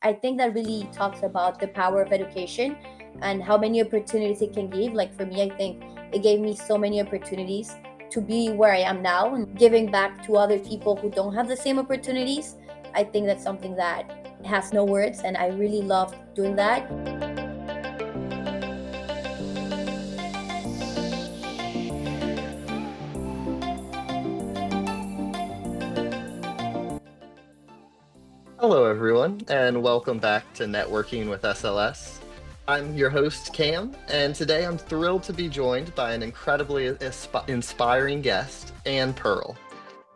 I think that really talks about the power of education and how many opportunities it can give. Like for me, I think it gave me so many opportunities to be where I am now and giving back to other people who don't have the same opportunities. I think that's something that has no words, and I really loved doing that. Hello, everyone, and welcome back to Networking with SLS. I'm your host, Cam, and today I'm thrilled to be joined by an incredibly inspiring guest, Anne Pearl.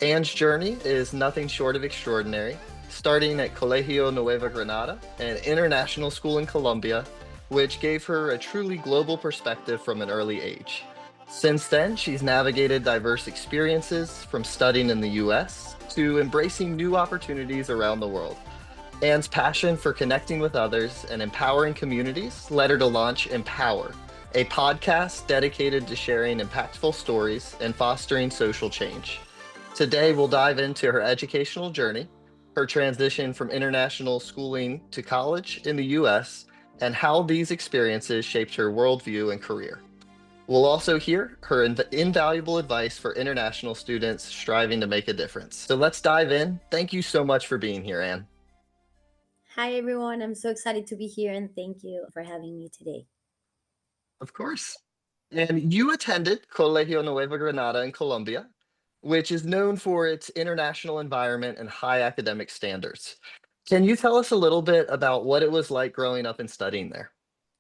Anne's journey is nothing short of extraordinary, starting at Colegio Nueva Granada, an international school in Colombia, which gave her a truly global perspective from an early age. Since then, she's navigated diverse experiences from studying in the US to embracing new opportunities around the world. Anne's passion for connecting with others and empowering communities led her to launch Empower, a podcast dedicated to sharing impactful stories and fostering social change. Today, we'll dive into her educational journey, her transition from international schooling to college in the US, and how these experiences shaped her worldview and career. We'll also hear her invaluable advice for international students striving to make a difference. So let's dive in. Thank you so much for being here, Anne. Hi, everyone. I'm so excited to be here, and thank you for having me today. Of course. And you attended Colegio Nueva Granada in Colombia, which is known for its international environment and high academic standards. Can you tell us a little bit about what it was like growing up and studying there?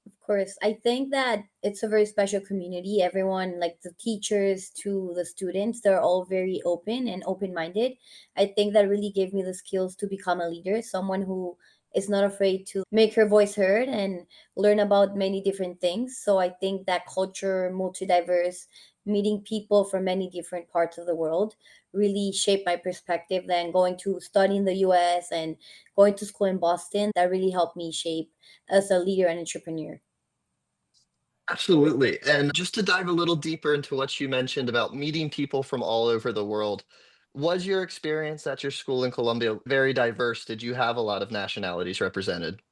Of course, I think that it's a very special community. Everyone, like the teachers to the students, they're all very open and open minded. I think that really gave me the skills to become a leader, someone who is not afraid to make her voice heard and learn about many different things. So I think that culture, multi diverse, meeting people from many different parts of the world really shaped my perspective. Then going to study in the US and going to school in Boston, that really helped me shape as a leader and entrepreneur. Absolutely. And just to dive a little deeper into what you mentioned about meeting people from all over the world, was your experience at your school in Colombia very diverse? Did you have a lot of nationalities represented?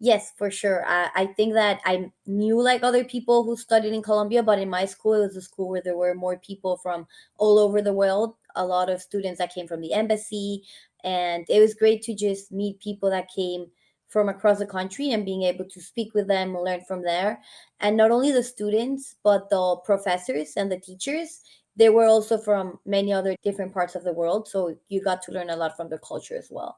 Yes, for sure. I think that I knew like other people who studied in Colombia, but in my school, it was a school where there were more people from all over the world. A lot of students that came from the embassy, and it was great to just meet people that came from across the country and being able to speak with them, learn from there. And not only the students, but the professors and the teachers. They were also from many other different parts of the world, so you got to learn a lot from the culture as well.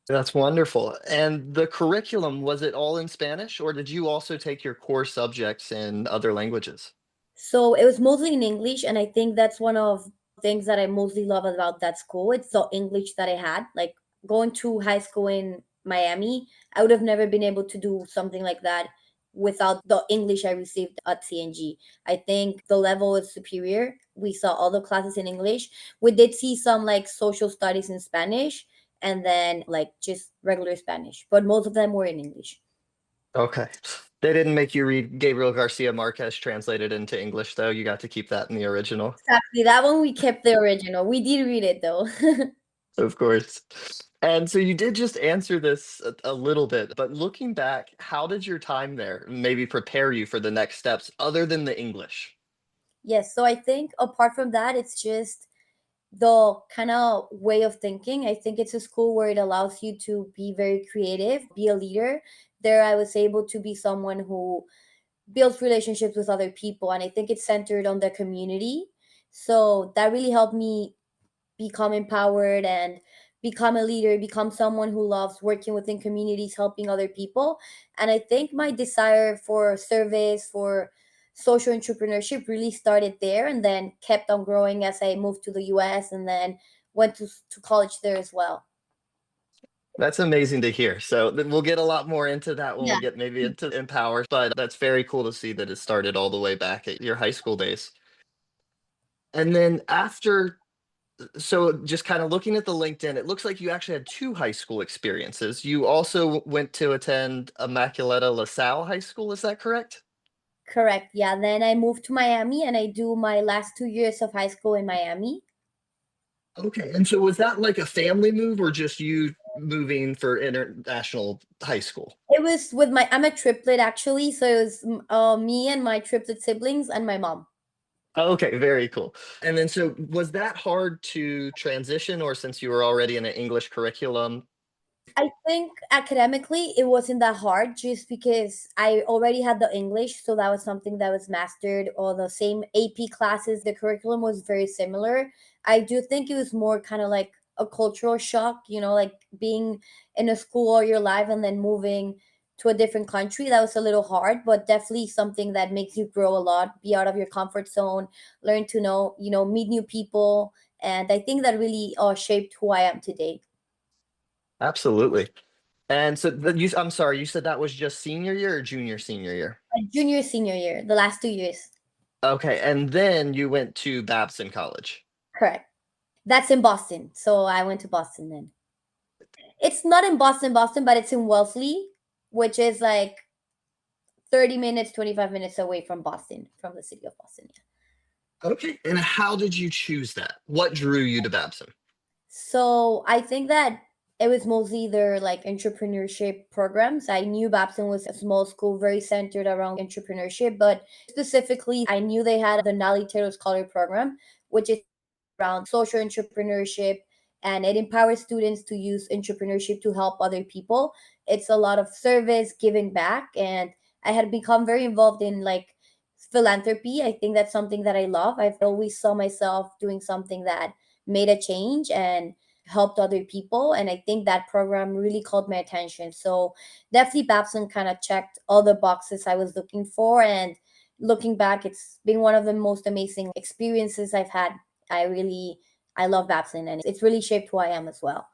That's wonderful. And the curriculum, was it all in Spanish, or did you also take your core subjects in other languages? So it was mostly in English, and I think that's one of things that I mostly love about that school. It's the English that I had. Like going to high school in Miami, I would have never been able to do something like that without the English I received at CNG. I think the level is superior. We saw all the classes in English. We did see some like social studies in Spanish and then like just regular Spanish, but most of them were in English. Okay. They didn't make you read Gabriel Garcia Marquez translated into English, though. You got to keep that in the original. Exactly. That one we kept the original. We did read it though. Of course. And so you did just answer this a little bit, but looking back, how did your time there maybe prepare you for the next steps other than the English? Yes, so I think apart from that, it's just the kind of way of thinking. I think it's a school where it allows you to be very creative, be a leader. There, I was able to be someone who builds relationships with other people, and I think it's centered on the community. So that really helped me become empowered and become a leader, become someone who loves working within communities, helping other people. And I think my desire for service, for social entrepreneurship really started there and then kept on growing as I moved to the US and then went to college there as well. That's amazing to hear. So we'll get a lot more into that when Yeah. we get maybe into Empower, but that's very cool to see that it started all the way back at your high school days. And then after, so just kind of looking at the LinkedIn, it looks like you actually had two high school experiences. You also went to attend Immaculata LaSalle High School, is that correct? Correct. Yeah. Then I moved to Miami and I do my last 2 years of high school in Miami. Okay. And so was that like a family move or just you moving for international high school? It was with I'm a triplet actually, so it was me and my triplet siblings and my mom. Okay, very cool. And then, so was that hard to transition, or since you were already in an English curriculum? I think academically it wasn't that hard just because I already had the English, so that was something that was mastered, or the same AP classes. The curriculum was very similar. I do think it was more kind of like a cultural shock, like being in a school all your life and then moving to a different country. That was a little hard, but definitely something that makes you grow a lot, be out of your comfort zone, learn to know, meet new people. And I think that really shaped who I am today. Absolutely. And so I'm sorry, you said that was just senior year or junior senior year? Junior, senior year, the last 2 years. Okay, and then you went to Babson College. Correct. That's in Boston. So I went to Boston then. It's not in Boston, but it's in Wellesley, which is like 30 minutes, 25 minutes away from Boston, from the city of Boston. Yeah. Okay, and how did you choose that? What drew you to Babson? So I think that it was mostly their like entrepreneurship programs. I knew Babson was a small school, very centered around entrepreneurship, but specifically, I knew they had the Nally Taylor Scholar program, which is around social entrepreneurship, and it empowers students to use entrepreneurship to help other people. It's a lot of service, giving back, and I had become very involved in like philanthropy. I think that's something that I love. I've always saw myself doing something that made a change and helped other people, and I think that program really caught my attention. So definitely Babson kind of checked all the boxes I was looking for, and looking back, it's been one of the most amazing experiences I've had. I love Babson, and it's really shaped who I am as well.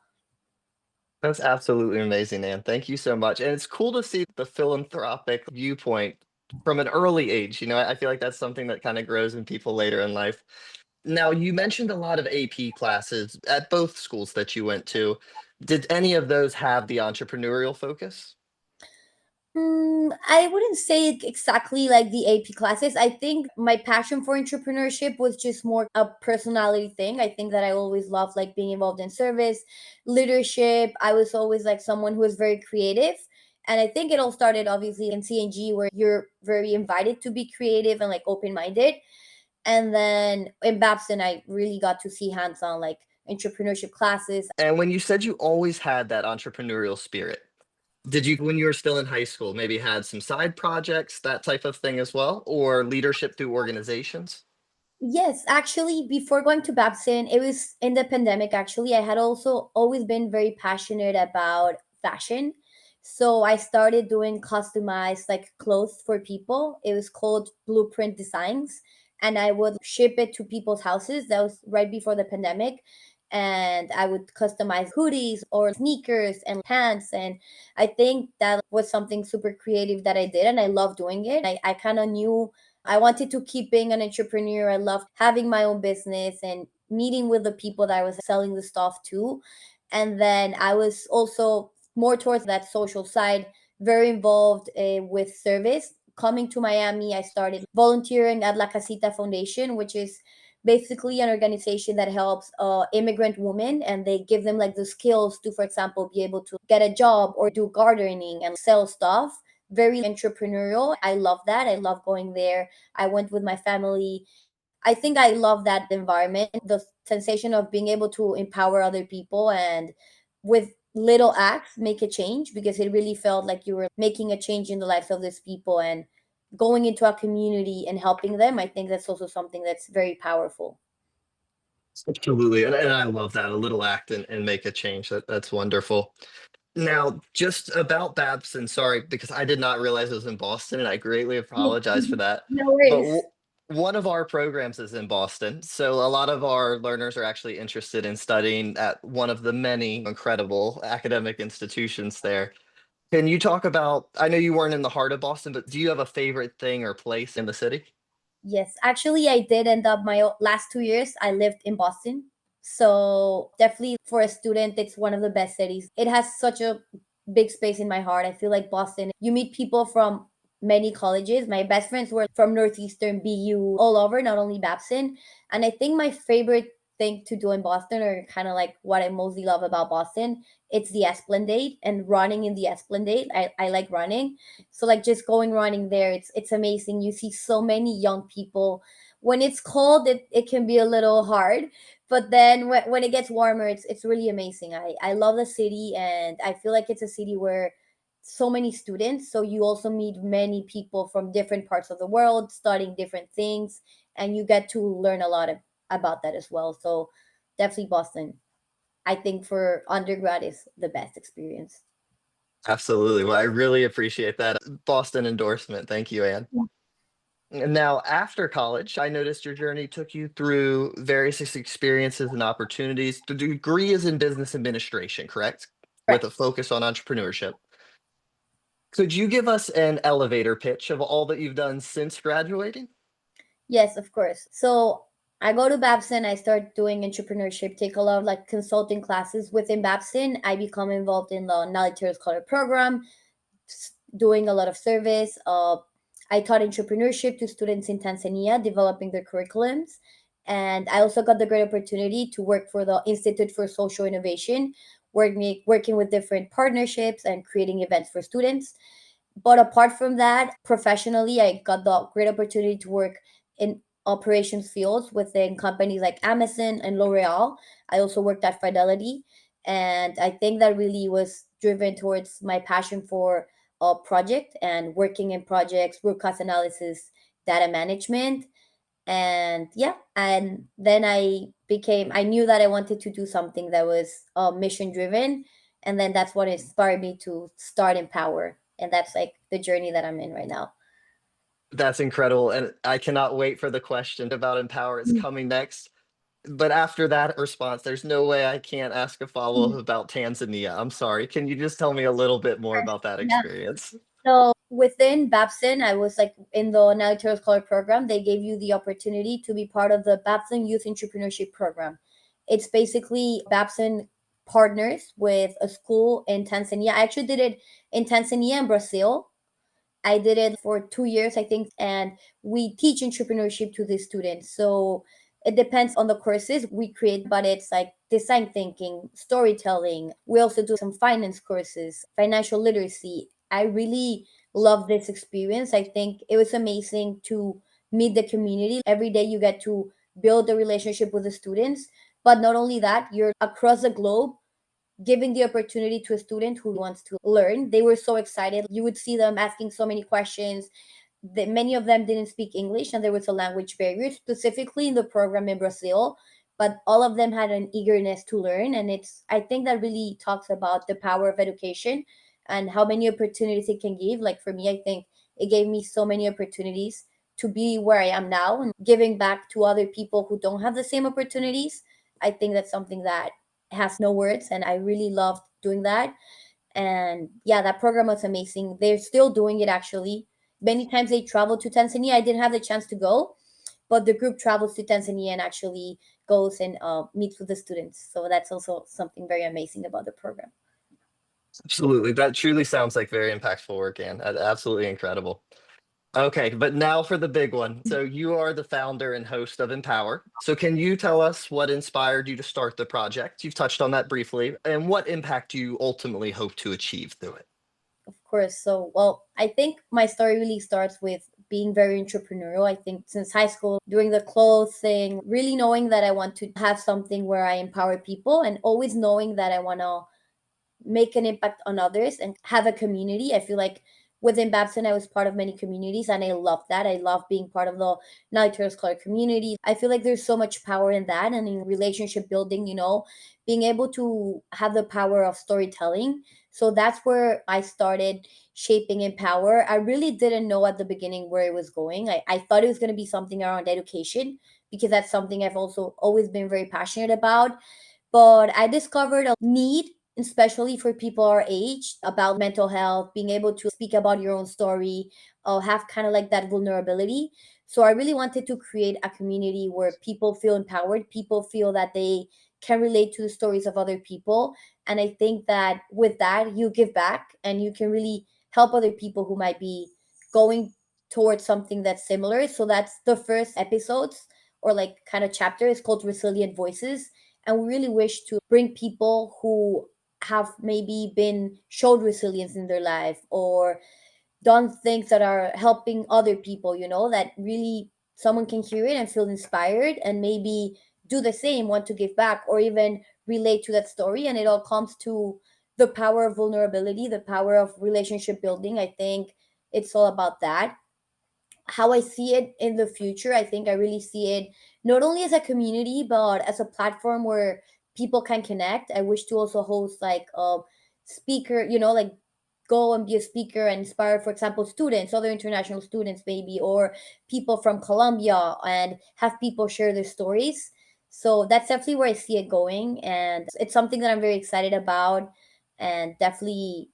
That's absolutely amazing, Anne. Thank you so much. And it's cool to see the philanthropic viewpoint from an early age. I feel like that's something that kind of grows in people later in life. Now, you mentioned a lot of AP classes at both schools that you went to. Did any of those have the entrepreneurial focus? I wouldn't say it exactly like the AP classes. I think my passion for entrepreneurship was just more a personality thing. I think that I always loved like being involved in service, leadership. I was always like someone who was very creative. And I think it all started obviously in CNG, where you're very invited to be creative and like open minded. And then in Babson, I really got to see hands on like entrepreneurship classes. And when you said you always had that entrepreneurial spirit, did you, when you were still in high school, maybe had some side projects, that type of thing as well, or leadership through organizations? Yes, actually, before going to Babson, it was in the pandemic. Actually, I had also always been very passionate about fashion. So I started doing customized like clothes for people. It was called Blueprint Designs. And I would ship it to people's houses. That was right before the pandemic. And I would customize hoodies or sneakers and pants. And I think that was something super creative that I did. And I love doing it. I kind of knew I wanted to keep being an entrepreneur. I loved having my own business and meeting with the people that I was selling the stuff to. And then I was also more towards that social side, very involved with service. Coming to Miami, I started volunteering at La Casita Foundation, which is basically an organization that helps immigrant women, and they give them like the skills to, for example, be able to get a job or do gardening and sell stuff. Very entrepreneurial. I love that. I love going there. I went with my family. I think I love that environment, the sensation of being able to empower other people and with little acts make a change, because it really felt like you were making a change in the lives of these people and going into a community and helping them. I think that's also something that's very powerful. Absolutely. And I love that. A little act and make a change. That's wonderful. Now, just about Babson, sorry, because I did not realize it was in Boston, and I greatly apologize for that. No But worries. one of our programs is in Boston. So a lot of our learners are actually interested in studying at one of the many incredible academic institutions there. Can you talk about, I know you weren't in the heart of Boston, but do you have a favorite thing or place in the city? Yes, actually, I did end up my last 2 years. I lived in Boston. So, definitely for a student, it's one of the best cities. It has such a big space in my heart. I feel like Boston, you meet people from many colleges. My best friends were from Northeastern, BU, all over, not only Babson. And I think my favorite thing to do in Boston, or kind of like what I mostly love about Boston, it's the Esplanade and running in the Esplanade. I like running. So like just going running there, it's amazing. You see so many young people. When it's cold, it can be a little hard. But then when it gets warmer, it's really amazing. I love the city, and I feel like it's a city where so many students, so you also meet many people from different parts of the world studying different things, and you get to learn a lot about that as well. So definitely Boston, I think for undergrad is the best experience. Absolutely. Well, I really appreciate that Boston endorsement. Thank you, Anne. And now, after college, I noticed your journey took you through various experiences and opportunities. The degree is in business administration, correct? With a Correct. focus on entrepreneurship. Could you give us an elevator pitch of all that you've done since graduating? Yes, of course. So I go to Babson, I start doing entrepreneurship, take a lot of like consulting classes within Babson. I become involved in the Knowledge Scholar program, doing a lot of service. I taught entrepreneurship to students in Tanzania, developing their curriculums. And I also got the great opportunity to work for the Institute for Social Innovation, working with different partnerships and creating events for students. But apart from that, professionally, I got the great opportunity to work in operations fields within companies like Amazon and L'Oreal. I also worked at Fidelity. And I think that really was driven towards my passion for a project and working in projects, root cause analysis, data management. And yeah, and then I knew that I wanted to do something that was mission driven. And then that's what inspired me to start Empower. And that's like the journey that I'm in right now. That's incredible. And I cannot wait for the question about Empower. It's Mm. coming next. But after that response, there's no way I can't ask a follow up about Tanzania. I'm sorry. Can you just tell me a little bit more about that Yeah. experience? So within Babson, I was like in the Nelly Scholar program. They gave you the opportunity to be part of the Babson Youth Entrepreneurship Program. It's basically Babson partners with a school in Tanzania. I actually did it in Tanzania and Brazil. I did it for 2 years, I think, and we teach entrepreneurship to the students. So it depends on the courses we create, but it's like design thinking, storytelling. We also do some finance courses, financial literacy. I really love this experience. I think it was amazing to meet the community. Every day you get to build a relationship with the students. But not only that, you're across the globe giving the opportunity to a student who wants to learn. They were so excited. You would see them asking so many questions. That many of them didn't speak English, and there was a language barrier, specifically in the program in Brazil. But all of them had an eagerness to learn, and I think that really talks about the power of education and how many opportunities it can give. Like for me, I think it gave me so many opportunities to be where I am now and giving back to other people who don't have the same opportunities. I think that's something that has no words, and I really loved doing that. And yeah, that program was amazing. They're still doing it actually. Many times they travel to Tanzania. I didn't have the chance to go, but the group travels to Tanzania and actually goes and meets with the students. So that's also something very amazing about the program. Absolutely. That truly sounds like very impactful work, Anne. Absolutely incredible. Okay, but now for the big one. So you are the founder and host of Empower. So can you tell us what inspired you to start the project? You've touched on that briefly, and what impact you ultimately hope to achieve through it. Of course. So, well, I think my story really starts with being very entrepreneurial. I think since high school, doing the clothes thing, really knowing that I want to have something where I empower people, and always knowing that I want to make an impact on others and have a community. I feel like within Babson, I was part of many communities, and I love that. I love being part of the Night Scholar community. I feel like there's so much power in that and in relationship building, being able to have the power of storytelling. So that's where I started shaping Empower. I really didn't know at the beginning where it was going. I thought it was going to be something around education because that's something I've also always been very passionate about. But I discovered a need, especially for people our age, about mental health, being able to speak about your own story, have kind of like that vulnerability. So I really wanted to create a community where people feel empowered, people feel that they can relate to the stories of other people. And I think that with that, you give back and you can really help other people who might be going towards something that's similar. So that's the first episodes or like kind of chapter is called Resilient Voices. And we really wish to bring people who have maybe been showed resilience in their life or done things that are helping other people, that really someone can hear it and feel inspired and maybe do the same, want to give back, or even relate to that story. And it all comes to the power of vulnerability, the power of relationship building. I think it's all about that. How I see it in the future, I think I really see it not only as a community, but as a platform where people can connect. I wish to also host like a speaker, like go and be a speaker and inspire, for example, students, other international students, maybe, or people from Colombia, and have people share their stories. So that's definitely where I see it going. And it's something that I'm very excited about, and definitely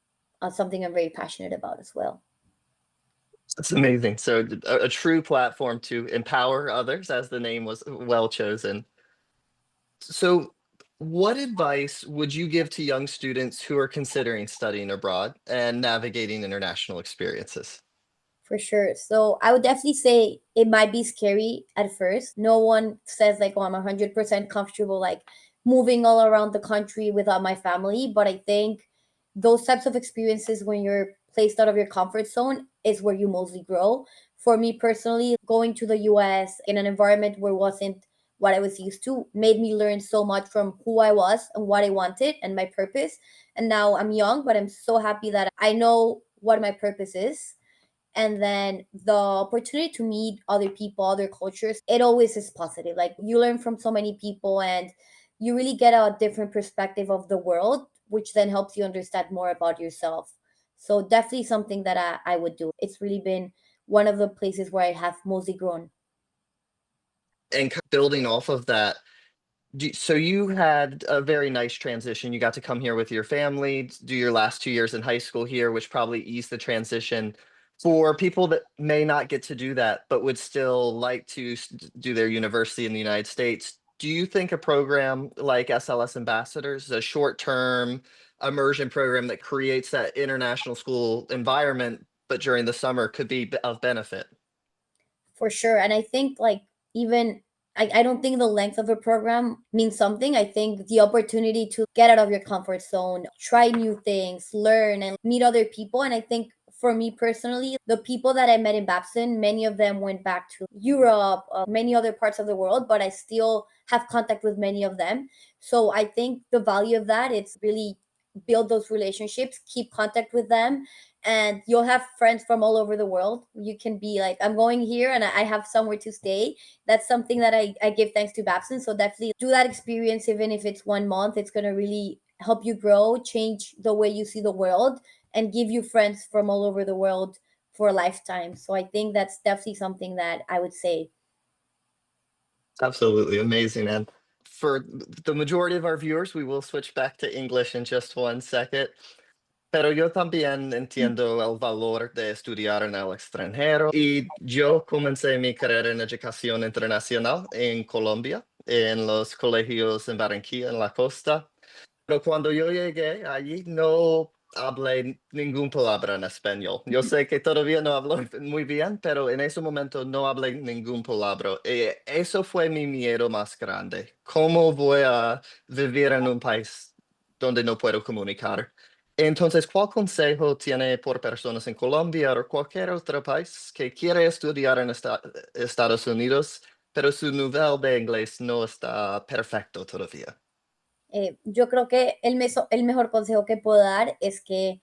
something I'm very passionate about as well. That's amazing. So a true platform to empower others, as the name was well chosen. So what advice would you give to young students who are considering studying abroad and navigating international experiences? For sure. So I would definitely say it might be scary at first. No one says like, oh, I'm 100% comfortable like moving all around the country without my family. But I think those types of experiences when you're placed out of your comfort zone is where you mostly grow. For me personally, going to the US in an environment where it wasn't what I was used to made me learn so much from who I was and what I wanted and my purpose. And now I'm young, but I'm so happy that I know what my purpose is. And then the opportunity to meet other people, other cultures, it always is positive. Like you learn from so many people, and you really get a different perspective of the world, which then helps you understand more about yourself. So definitely something that I would do. It's really been one of the places where I have mostly grown. And building off of that, so you had a very nice transition. You got to come here with your family, do your last 2 years in high school here, which probably eased the transition. For people that may not get to do that, but would still like to do their university in the United States, do you think a program like SLS Ambassadors, a short-term immersion program that creates that international school environment, but during the summer could be of benefit? For sure. And I think like even I don't think the length of a program means something. I think the opportunity to get out of your comfort zone, try new things, learn and meet other people. And I think for me personally, the people that I met in Babson, many of them went back to Europe, many other parts of the world, but I still have contact with many of them. So I think the value of that, it's really build those relationships, keep contact with them, and you'll have friends from all over the world. You can be like, I'm going here and I have somewhere to stay. That's something that I give thanks to Babson. So definitely do that experience, even if it's 1 month. It's going to really help you grow, change the way you see the world, and give you friends from all over the world for a lifetime. So I think that's definitely something that I would say. Absolutely amazing. And for the majority of our viewers, we will switch back to English in just 1 second. Pero yo también entiendo el valor de estudiar en el extranjero y yo comencé mi carrera en educación internacional en Colombia, en los colegios en Barranquilla, en la costa. Pero cuando yo llegué allí no hablé ninguna palabra en español. Yo sé que todavía no hablo muy bien, pero en ese momento no hablé ninguna palabra. Y eso fue mi miedo más grande. ¿Cómo voy a vivir en un país donde no puedo comunicar? Entonces, ¿cuál consejo tiene por personas en Colombia o cualquier otro país que quiere estudiar en Estados Unidos, pero su nivel de inglés no está perfecto todavía? Yo creo que el mejor consejo que puedo dar es que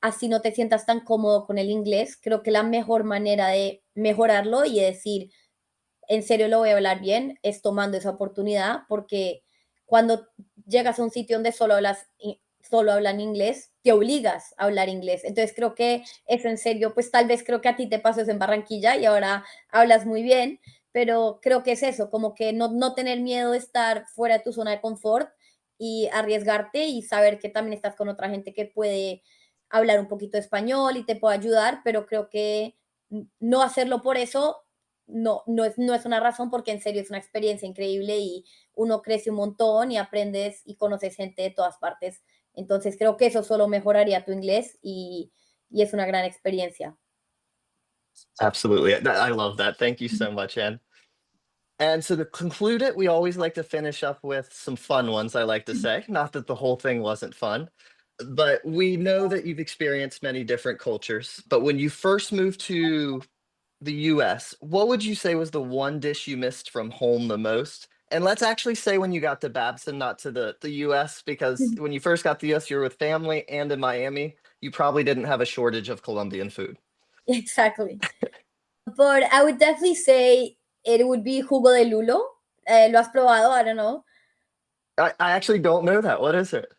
así no te sientas tan cómodo con el inglés. Creo que la mejor manera de mejorarlo y decir, en serio lo voy a hablar bien, es tomando esa oportunidad, porque cuando llegas a un sitio donde solo hablan inglés, te obligas a hablar inglés. Entonces creo que es en serio, pues tal vez creo que a ti te pasó eso en Barranquilla y ahora hablas muy bien, pero creo que es eso, como que no tener miedo de estar fuera de tu zona de confort y arriesgarte y saber que también estás con otra gente que puede hablar un poquito de español y te puede ayudar, pero creo que no hacerlo por eso no es una razón, porque en serio es una experiencia increíble y uno crece un montón y aprendes y conoces gente de todas partes. Entonces creo que eso solo mejoraría tu inglés y es una gran experiencia. Absolutely. I love that. Thank you so much, Anne. And so to conclude it, we always like to finish up with some fun ones, I like to say. Not that the whole thing wasn't fun, but we know that you've experienced many different cultures. But when you first moved to the US, what would you say was the one dish you missed from home the most? And let's actually say when you got to Babson, not to the US, because when you first got to the US, you were with family and in Miami. You probably didn't have a shortage of Colombian food. Exactly. But I would definitely say it would be jugo de lulo. ¿Lo has probado? I don't know. I actually don't know that. What is it?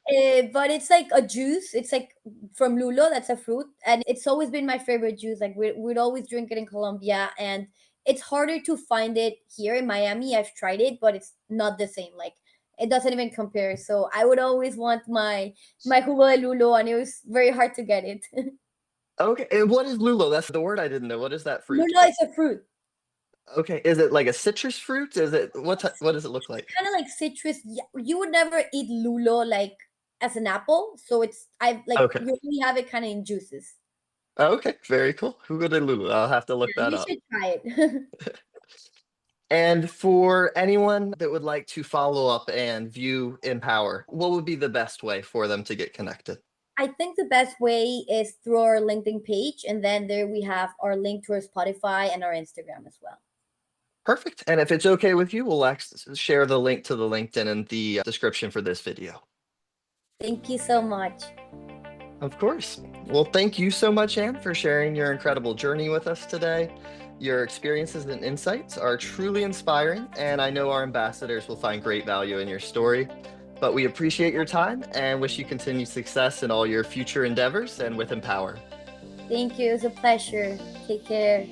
But it's like a juice. It's like from lulo. That's a fruit, and it's always been my favorite juice. Like we'd always drink it in Colombia, and it's harder to find it here in Miami. I've tried it, but it's not the same. Like it doesn't even compare. So I would always want my jugo de lulo, and it was very hard to get it. Okay. And what is lulo? That's the word I didn't know. What is that fruit? Lulo is a fruit. Okay. Is it like a citrus fruit? Is it what does it look It's like? kind of like citrus. You would never eat lulo like as an apple, so it's I like Okay. you only have it kind of in juices. Okay. Very cool. Jugo de Lulu. I'll have to look Yeah, that you up. should try it. And for anyone that would like to follow up and view Empower, what would be the best way for them to get connected? I think the best way is through our LinkedIn page, and then there we have our link to our Spotify and our Instagram as well. Perfect. And if it's okay with you, we'll share the link to the LinkedIn in the description for this video. Thank you so much. Of course. Well, thank you so much, Anne, for sharing your incredible journey with us today. Your experiences and insights are truly inspiring, and I know our ambassadors will find great value in your story. But we appreciate your time and wish you continued success in all your future endeavors and with Empower. Thank you. It was a pleasure. Take care.